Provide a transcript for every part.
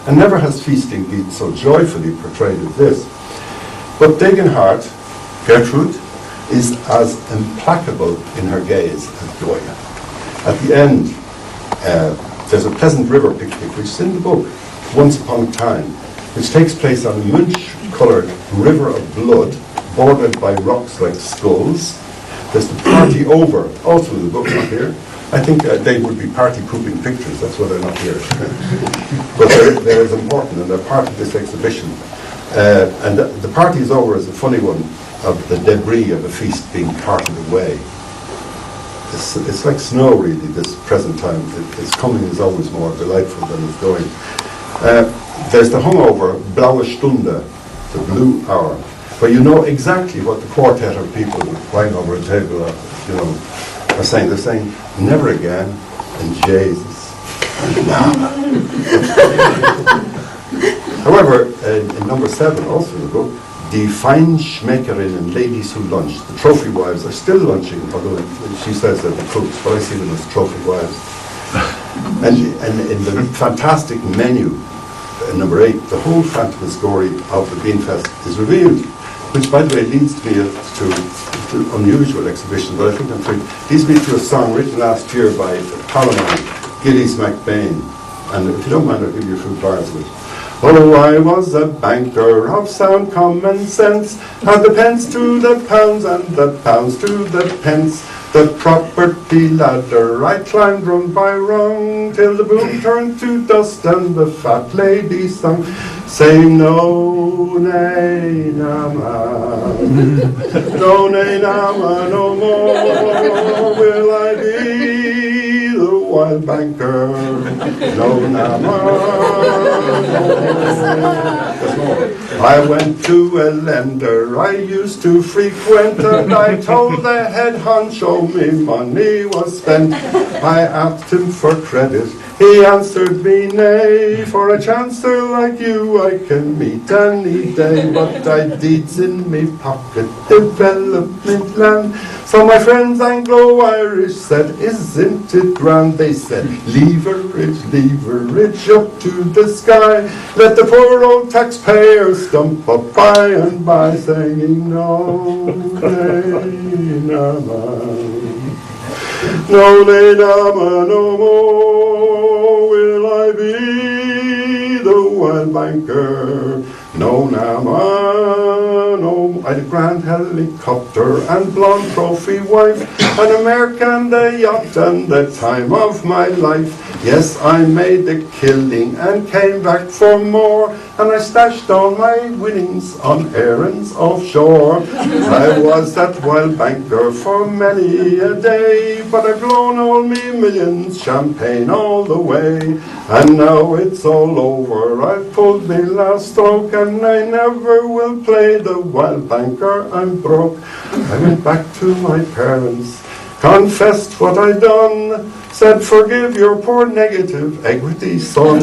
and never has feasting been so joyfully portrayed as this. But Degenhardt, Gertrude, is as implacable in her gaze as Goya. At the end, there's a pleasant river picnic, which is in the book, Once Upon a Time, which takes place on a munch-coloured river of blood, bordered by rocks like skulls. There's the party over, also in the book, not here. I think they would be party pooping pictures, that's why they're not here. But they're as important, and they're part of this exhibition. And the party is over is a funny one, of the debris of a feast being parted away. It's like snow, really, this present time. Its coming is always more delightful than its going. There's the hungover Blaue Stunde, the blue hour, where you know exactly what the quartet of people lying over a table are saying. They're saying, never again, and Jesus. However, in number 7, also in the book, Die Feinschmeckerinnen, ladies who lunch. The trophy wives are still lunching, although she says they're the cooks, but I see them as trophy wives. And in the fantastic menu, number 8, the whole phantasmagory of the Beanfest is revealed, which, by the way, leads me to unusual exhibition, but I think I'm free. Leads me to a song written last year by Parliament, Gillies MacBain, and if you don't mind, I'll give you a few bars of it. Oh, I was a banker of sound common sense, had the pence to the pounds and the pounds to the pence. The property ladder I climbed rung by rung, till the boom turned to dust and the fat lady sung, saying, no, nay, na, man. No, nay, na, man, no more will I be the wild banker. No, na, man. I went to a lender I used to frequent, and I told the head honcho me money was spent. I asked him for credit, he answered me nay. For a chancer like you I can meet any day, but I deeds in me pocket, development land. So my friends Anglo-Irish said, isn't it grand? They said, leverage up to the sky. Let the poor old taxpayer stump up by and by, saying, no, nay, na, man. No, nay, na, man, no more will I be the wild banker. No, na, man, no. I had a grand helicopter and blonde trophy wife, an American the yacht and the time of my life. Yes, I made a killing and came back for more, and I stashed all my winnings on errands offshore. I was that wild banker for many a day, but I've blown all me millions, champagne all the way. And now it's all over, I've pulled me last stroke, and I never will play the wild banker, I'm broke. I went back to my parents, confessed what I'd done, said, forgive your poor negative equity son.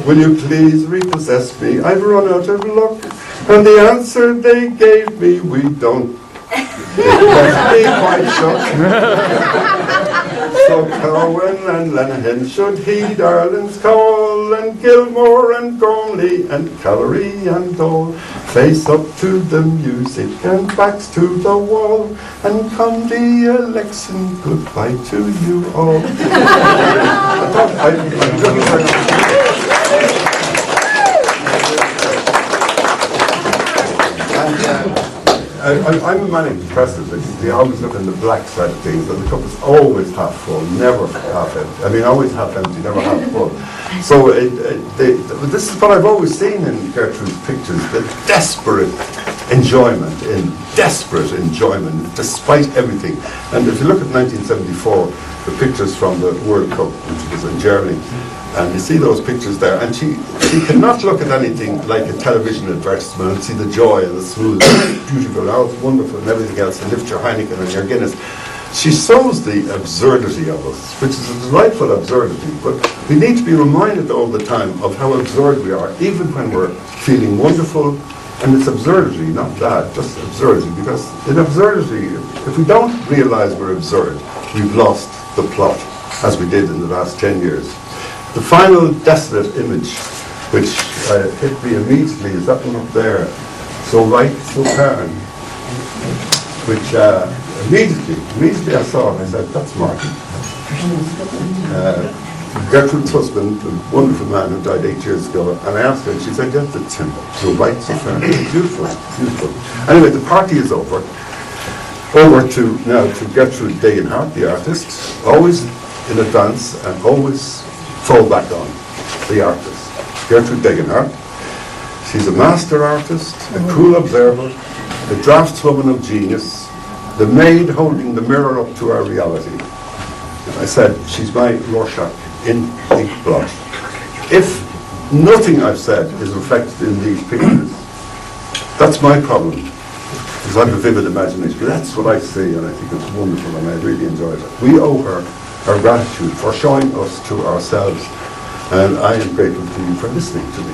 Will you please repossess me? I've run out of luck. And the answer they gave me, we don't. It left me quite shocked. So Cowan and Lenihan should heed Ireland's call, and Gilmore and Gormley and Callery and Dole face up to the music and backs to the wall, and come the election, goodbye to you all. I'm a manic depressive. They always look in the black side of things, and the cup is always half full, never half empty. I mean, always half empty, never half full. So this is what I've always seen in Gertrude's pictures, the desperate enjoyment, despite everything. And if you look at 1974, the pictures from the World Cup, which was in Germany, and you see those pictures there, and she cannot look at anything like a television advertisement and see the joy and the smooth, beautiful, how it's wonderful and everything else, and lift your Heineken and your Guinness. She shows the absurdity of us, which is a delightful absurdity, but we need to be reminded all the time of how absurd we are, even when we're feeling wonderful. And it's absurdity, not that, just absurdity, because in absurdity, if we don't realize we're absurd, we've lost the plot, as we did in the last 10 years. The final desolate image which hit me immediately, is that one up there. So right, so turn. Which immediately I saw it, I said, that's Martin. Gertrude's husband, a wonderful man who died 8 years ago, and I asked her, and she said, yes, it's him. So right, so turn. Beautiful, beautiful. Anyway, the party is over. Over to now to Gertrude Degenhardt, the artist, always in advance and always fall back on the artist. Gertrude Degenhardt. She's a master artist, a cool observer, the draftswoman of genius, the maid holding the mirror up to our reality. And I said, she's my Rorschach in ink blot. If nothing I've said is reflected in these pictures, that's my problem. Because I have a vivid imagination. But that's what I see, and I think it's wonderful, and I really enjoyed it. We owe her our gratitude for showing us to ourselves, and I am grateful to you for listening to me.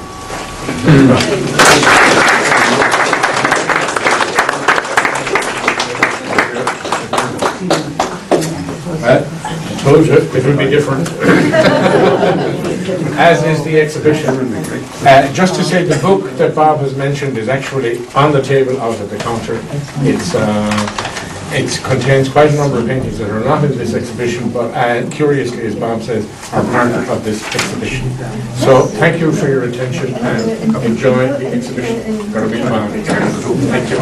Told you it would be different. As is the exhibition. Just to say, the book that Bob has mentioned is actually on the table out at the counter. It contains quite a number of paintings that are not in this exhibition, but curiously, as Bob says, are part of this exhibition. So thank you for your attention and enjoy the exhibition. Thank you.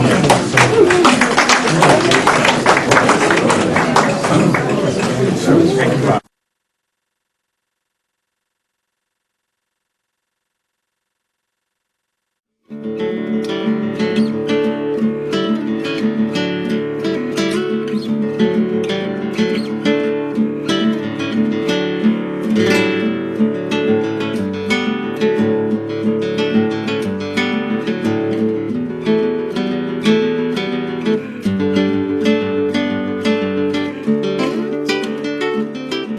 Thank you, Bob.